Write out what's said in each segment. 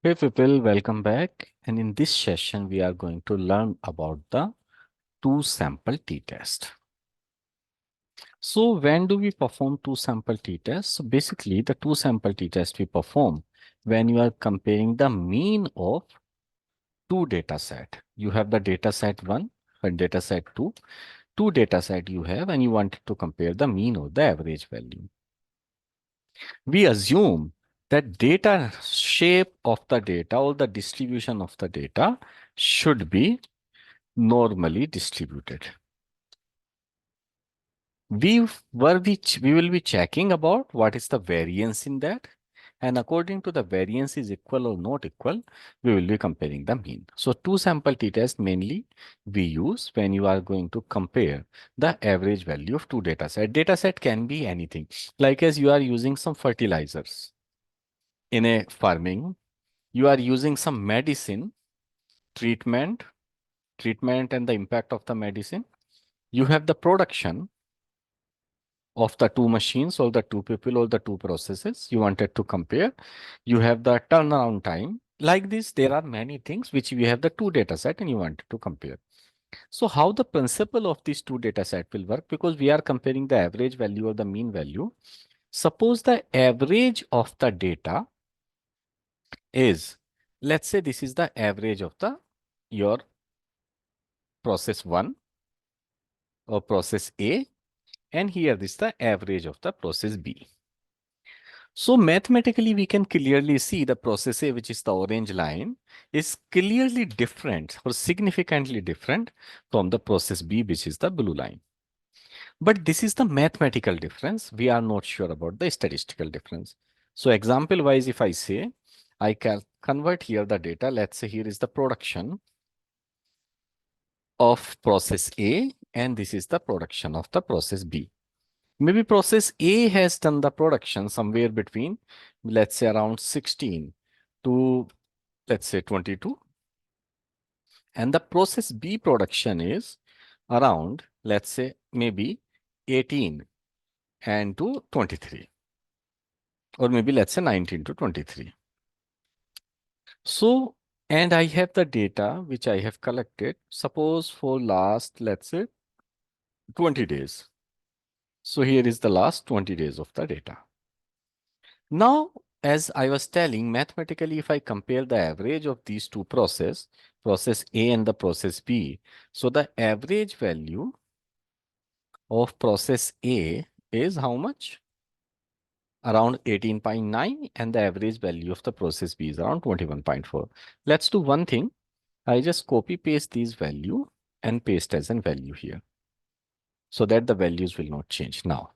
Hey people, welcome back. And in this session, we are going to learn about the two sample t-test. So when do we perform two sample t-test? So basically the two sample t-test we perform when you are comparing the mean of two data set. You have the data set 1 and data set 2. Two data set you have and you want to compare the mean or the average value. We assume that data shape of the data or the distribution of the data should be normally distributed. We will be checking about what is the variance in that, and according to the variance is equal or not equal, we will be comparing the mean. So two sample t-test mainly we use when you are going to compare the average value of two data set. Data set can be anything, like as you are using some fertilizers in a farming, you are using some medicine treatment and the impact of the medicine. You have the production of the two machines or the two people or the two processes you wanted to compare. You have the turnaround time. Like this, there are many things which we have the two data set and you wanted to compare. So how the principle of these two data set will work, because we are comparing the average value or the mean value. Suppose the average of the data is, let's say this is the average of the your process 1 or process A, and here this is the average of the process B. So mathematically, we can clearly see the process A, which is the orange line, is clearly different or significantly different from the process B, which is the blue line. But this is the mathematical difference. We are not sure about the statistical difference. So example wise, if I say, I can convert here the data. Let's say here is the production of process A, and this is the production of the process B. Maybe process A has done the production somewhere between, let's say around 16 to, let's say 22. And the process B production is around, let's say maybe 18 and to 23. Or maybe let's say 19 to 23. So, and I have the data which I have collected, suppose for last, let's say 20 days. So here is the last 20 days of the data. Now, as I was telling, mathematically, if I compare the average of these two process A and the process B, so the average value of process A is how much? Around 18.9, and the average value of the process B is around 21.4. Let's do one thing. I just copy paste these value and paste as a value here so that the values will not change now.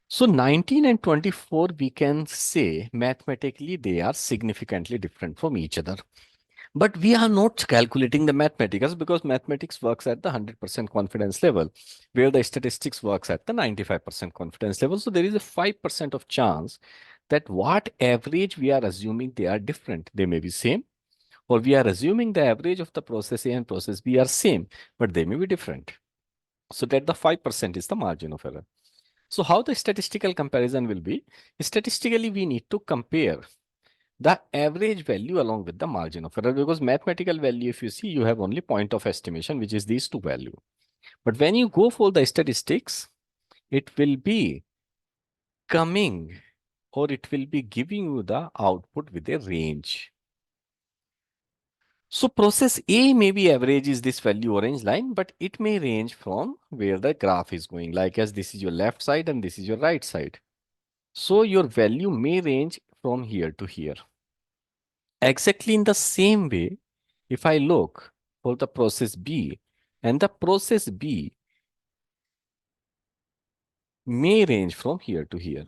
So 19 and 24, we can say mathematically they are significantly different from each other. But we are not calculating the mathematics because mathematics works at the 100% confidence level, where the statistics works at the 95% confidence level. So there is a 5% of chance that what average we are assuming they are different. They may be same, or we are assuming the average of the process A and process B are same, but they may be different. So that the 5% is the margin of error. So how the statistical comparison will be? Statistically, we need to compare the average value along with the margin of error, because mathematical value, if you see, you have only point of estimation, which is these two value. But when you go for the statistics, it will be coming, or it will be giving you the output with a range. So process A may be average is this value orange line, but it may range from where the graph is going, like as this is your left side and this is your right side. So your value may range from here to here. Exactly in the same way, if I look for the process B, and the process B may range from here to here.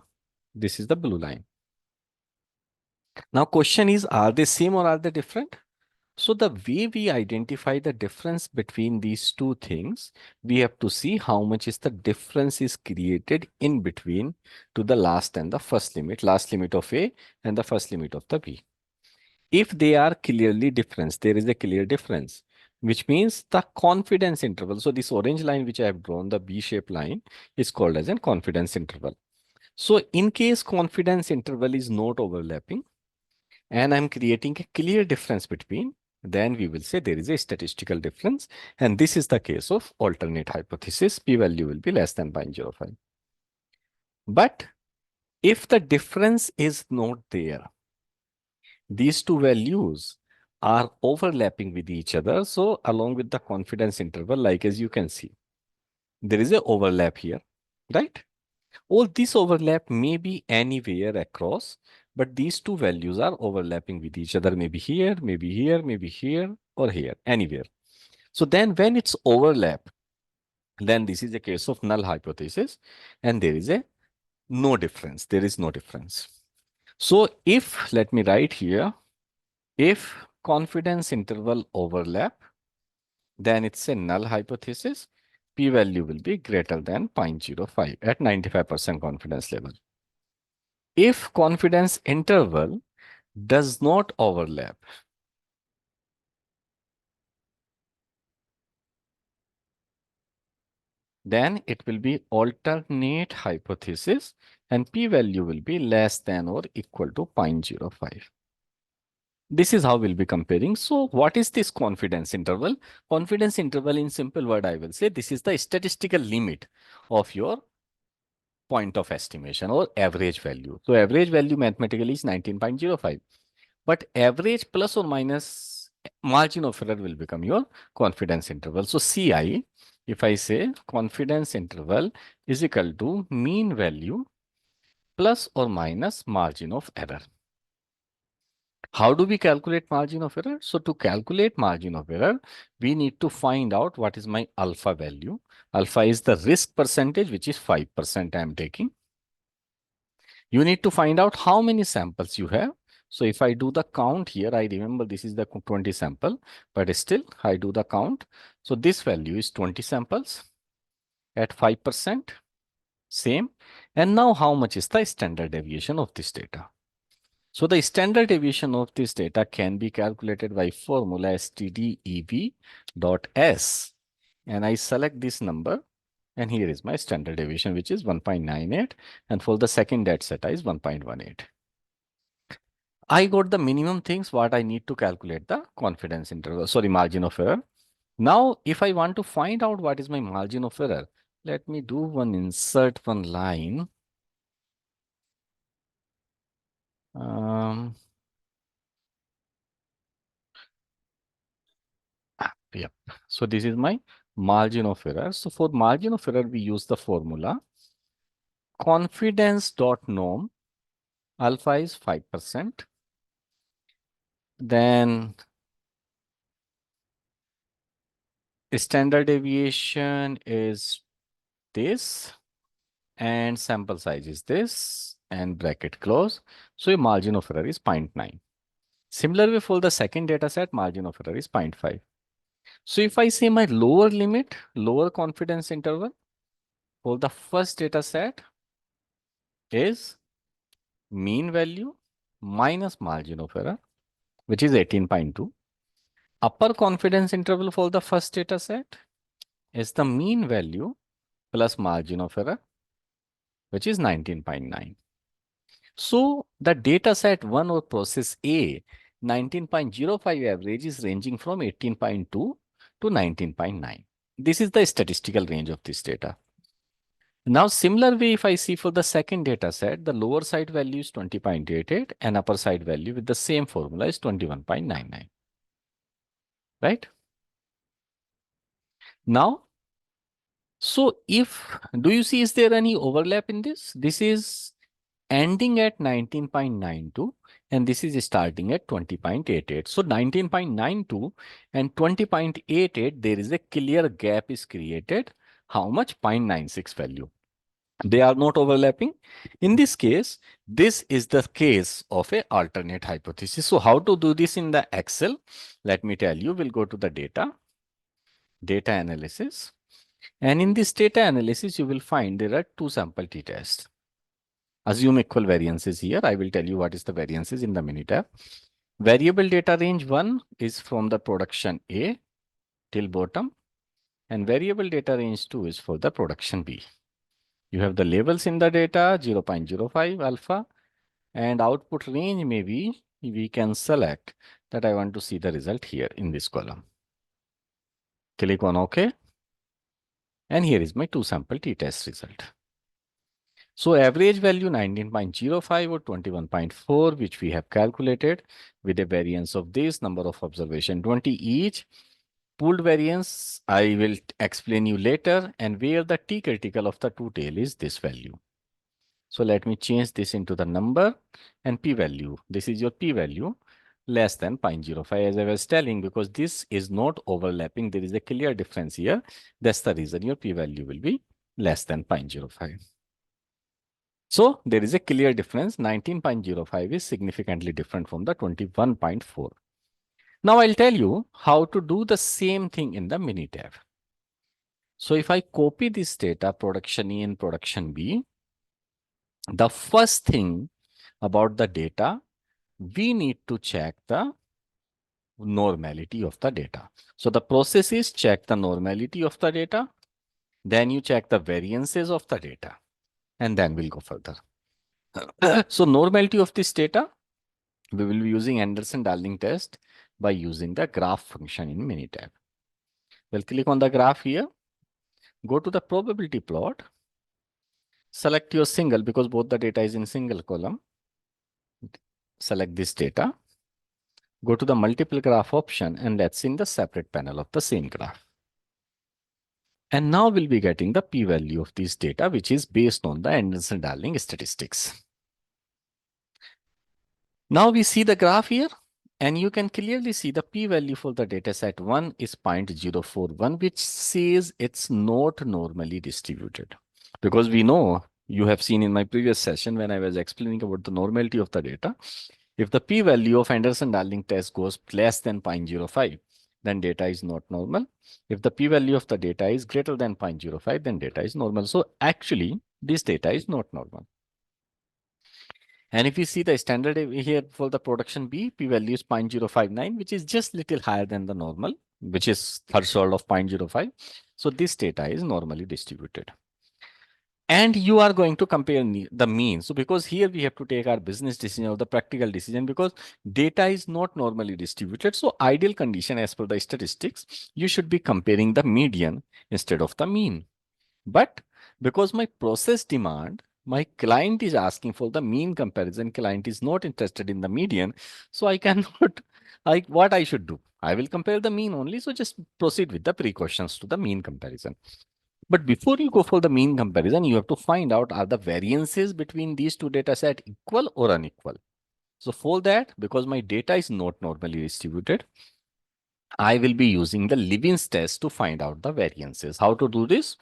This is the blue line. Now question is, are they same or are they different? So the way we identify the difference between these two things, we have to see how much is the difference is created in between to the last and the first limit of A and the first limit of the B. If they are clearly different, there is a clear difference, which means the confidence interval. So this orange line which I have drawn, the B-shaped line, is called as a confidence interval. So in case confidence interval is not overlapping, and I'm creating a clear difference between, then we will say there is a statistical difference. And this is the case of alternate hypothesis. P-value will be less than 0.05. But if the difference is not there, these two values are overlapping with each other. So along with the confidence interval, like as you can see, there is a overlap here, right? All this overlap may be anywhere across, but these two values are overlapping with each other, maybe here, maybe here, maybe here, or here, anywhere. So then when it's overlap, then this is a case of null hypothesis, and there is a no difference. There is no difference. So if, let me write here, if confidence interval overlap, then it's a null hypothesis. P-value will be greater than 0.05 at 95% confidence level. If confidence interval does not overlap, then it will be alternate hypothesis and p-value will be less than or equal to 0.05. This is how we'll be comparing. So what is this confidence interval? Confidence interval, in simple word, I will say this is the statistical limit of your point of estimation or average value. So average value mathematically is 19.05. But average plus or minus margin of error will become your confidence interval. So CI, if I say confidence interval is equal to mean value plus or minus margin of error. How do we calculate margin of error? So to calculate margin of error, we need to find out what is my alpha value. Alpha is the risk percentage, which is 5% I am taking. You need to find out how many samples you have. So if I do the count here, I remember this is the 20 sample, but still I do the count. So this value is 20 samples at 5%, same. And now how much is the standard deviation of this data? So the standard deviation of this data can be calculated by formula stdev dot s. And I select this number. And here is my standard deviation, which is 1.98. And for the second data set is 1.18. I got the minimum things what I need to calculate the confidence interval, sorry, margin of error. Now, if I want to find out what is my margin of error, let me do one insert one line. Yep. So this is my margin of error. So for margin of error, we use the formula confidence dot norm. Alpha is 5%. Then standard deviation is this, and sample size is this, and bracket close. So your margin of error is 0.9. Similarly, for the second data set, margin of error is 0.5. So if I say my lower limit, lower confidence interval for the first data set is mean value minus margin of error, which is 18.2. Upper confidence interval for the first data set is the mean value plus margin of error, which is 19.9. So the data set 1 or process A, 19.05 average is ranging from 18.2 to 19.9. This is the statistical range of this data. Now, similar way, if I see for the second data set, the lower side value is 20.88 and upper side value with the same formula is 21.99. Right? Now, so if, do you see, is there any overlap in this? This is ending at 19.92 and this is starting at 20.88. So 19.92 and 20.88, there is a clear gap is created. How much? 0.96 value. They are not overlapping. In this case, this is the case of a alternate hypothesis. So how to do this in the Excel? Let me tell you, we'll go to the data analysis. And in this data analysis, you will find there are two sample t-tests. Assume equal variances here. I will tell you what is the variances in the minute tab. Variable data range 1 is from the production A till bottom. And variable data range 2 is for the production B. You have the labels in the data 0.05 alpha and output range may be we can select that I want to see the result here in this column. Click on OK. And here is my two sample t-test result. So average value 19.05 or 21.4, which we have calculated with a variance of this number of observation 20 each. Pooled variance, I will explain you later, and where the t critical of the two tail is this value. So let me change this into the number and p-value. This is your p-value less than 0.05, as I was telling, because this is not overlapping. There is a clear difference here. That's the reason your p-value will be less than 0.05. So there is a clear difference. 19.05 is significantly different from the 21.4. Now I'll tell you how to do the same thing in the Minitab. So if I copy this data, production A and production B, the first thing about the data, we need to check the normality of the data. So the process is check the normality of the data, then you check the variances of the data, and then we'll go further. So normality of this data, we will be using Anderson-Darling test by using the graph function in Minitab. We'll click on the graph here, go to the probability plot, select your single because both the data is in single column. Select this data, go to the multiple graph option, and let's see in the separate panel of the same graph. And now we'll be getting the p-value of this data, which is based on the Anderson-Darling statistics. Now we see the graph here, and you can clearly see the p-value for the data set 1 is 0.041, which says it's not normally distributed. Because we know, you have seen in my previous session when I was explaining about the normality of the data, if the p-value of Anderson-Darling test goes less than 0.05, then data is not normal. If the p-value of the data is greater than 0.05, then data is normal. So actually, this data is not normal. And if you see the standard here for the production B, p-value is 0.059, which is just little higher than the normal, which is threshold of 0.05. So this data is normally distributed. And you are going to compare the mean. So because here we have to take our business decision or the practical decision because data is not normally distributed. So ideal condition as per the statistics, you should be comparing the median instead of the mean. But because my process demand, my client is asking for the mean comparison, client is not interested in the median. So I cannot, what I should do? I will compare the mean only. So just proceed with the precautions to the mean comparison. But before you go for the mean comparison, you have to find out are the variances between these two data set equal or unequal. So for that, because my data is not normally distributed, I will be using the Levin's test to find out the variances. How to do this?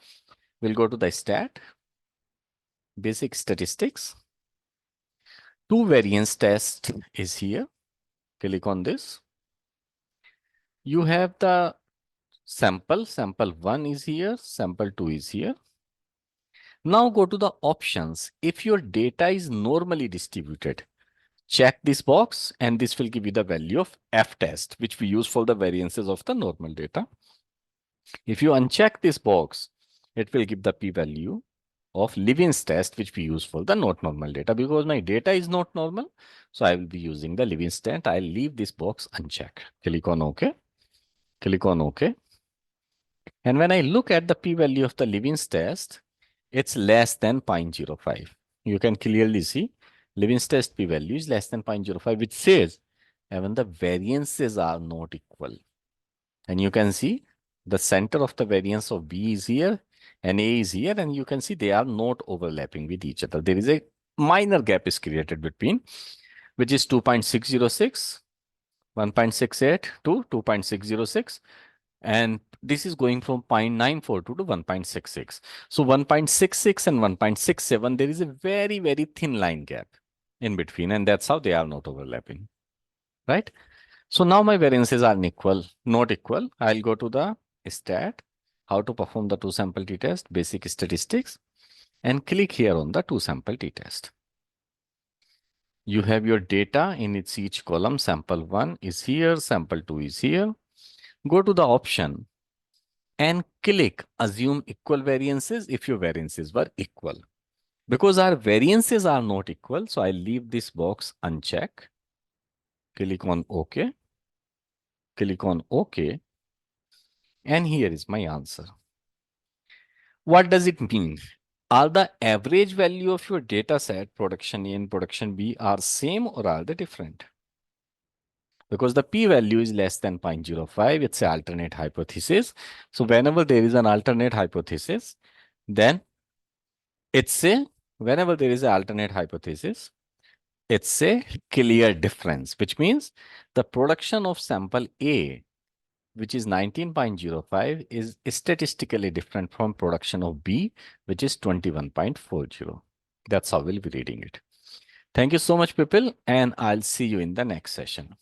We'll go to the stat, basic statistics. Two variance test is here. Click on this. You have the sample 1 is here, sample 2 is here. Now go to the options. If your data is normally distributed, check this box and this will give you the value of F test, which we use for the variances of the normal data. If you uncheck this box, it will give the p-value of Levin's test, which we use for the not normal data. Because my data is not normal, so I will be using the Levin's test. I'll leave this box unchecked. Click on OK. Click on OK. And when I look at the p-value of the Levin's test, it's less than 0.05. You can clearly see Levin's test p-value is less than 0.05, which says even the variances are not equal. And you can see the center of the variance of B is here and A is here, and you can see they are not overlapping with each other. There is a minor gap is created between, which is 2.606, 1.68 to 2.606. And this is going from 0.942 to 1.66. So 1.66 and 1.67, there is a very, very thin line gap in between, and that's how they are not overlapping, right? So now my variances are not equal. I'll go to the stat, how to perform the two sample t-test, basic statistics, and click here on the two sample t-test. You have your data in its each column. Sample 1 is here, sample 2 is here. Go to the option and click assume equal variances if your variances were equal. Because our variances are not equal, so I leave this box unchecked. Click on OK. Click on OK. And here is my answer. What does it mean? Are the average value of your data set, production A and production B, are same or are they different? Because the p-value is less than 0.05, it's an alternate hypothesis. So whenever there is an alternate hypothesis, then whenever there is an alternate hypothesis, it's a clear difference, which means the production of sample A, which is 19.05, is statistically different from production of B, which is 21.40. That's how we'll be reading it. Thank you so much, people, and I'll see you in the next session.